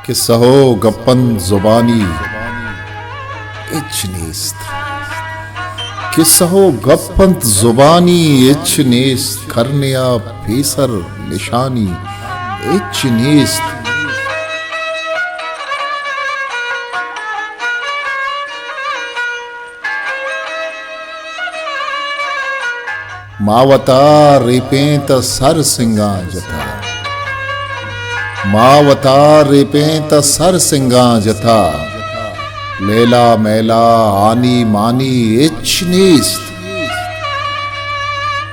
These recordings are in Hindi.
किस्सा हो गप्पन जुबानी इच नेस्त, किस्सा हो गप्पन जुबानी इच नेस्त, करनिया पेसर निशानी इच नेस्त। मावता रेपेंत सर सिंगा जथा, मावता रेपेंत सर सिंगा जथा, लेला मैला आनी मानी इच नेस्त,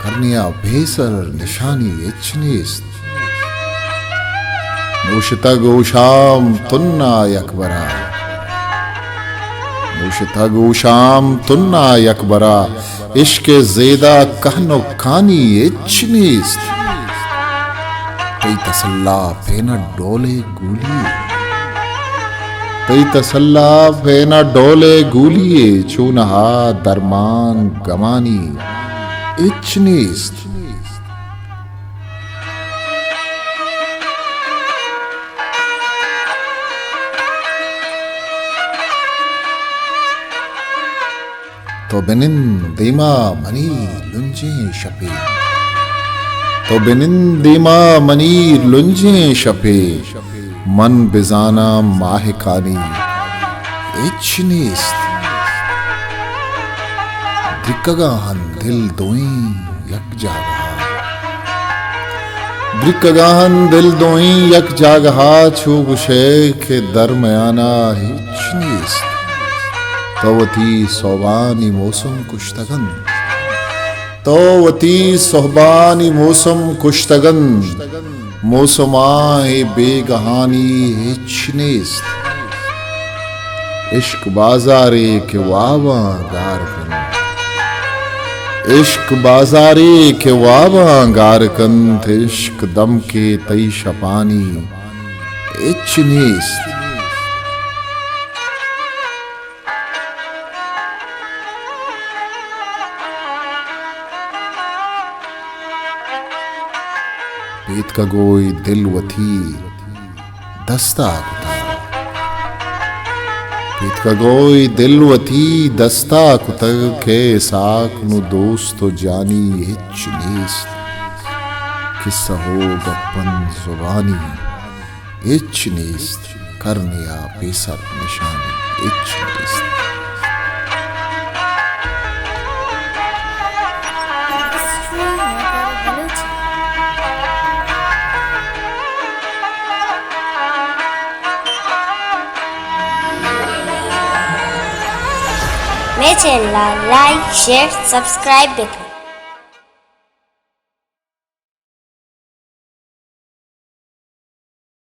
करनिया भेसर निशानी इच नेस्त। नूशतग उशाम तुन्ना यकबरा, नूशतग उशाम तुन्ना यकबरा, इश्क ज़ेदा कहनो कानी इच नेस्त। तई तसल्ला फेना डोले गूलिए, तई तसल्ला फेना डोले गूलिए, चूनहा दरमान गमानी इच नेस्त। तो बिनिन दीमा मनी लुंजे शपे, तो बिनिन दीमा मनी लुंजे शपे, मन बिजाना माहिकानी इच नेस्त। द्रिकगाहन दिल दोई यक जागहा, द्रिकगाहन दिल दोई यक जागहा, छूग शेख दरमयाना इच नेस्त। तोवती सोबानी मौसम कुश्तगन, तोवती सोहबानी मौसम कुश्तगन, मौसमाए बेगहानी इच नेस्त। इश्क बाजारे के वावा गारकन, इश्क बाजारे के वावा गारकन, इश्क दम के तई शपानी इच नेस्त। पेट का गोई दिल वथी दस्ता कुता, पेट का गोई दिल वथी दस्ता कुता, के साक नु दोस्त जानी इच नेस्त। किस्सा हो गप्पन जुबानी इच नेस्त, करनिया पेसर निशानी इच नेस्त। मेरे channel like share subscribe bacon.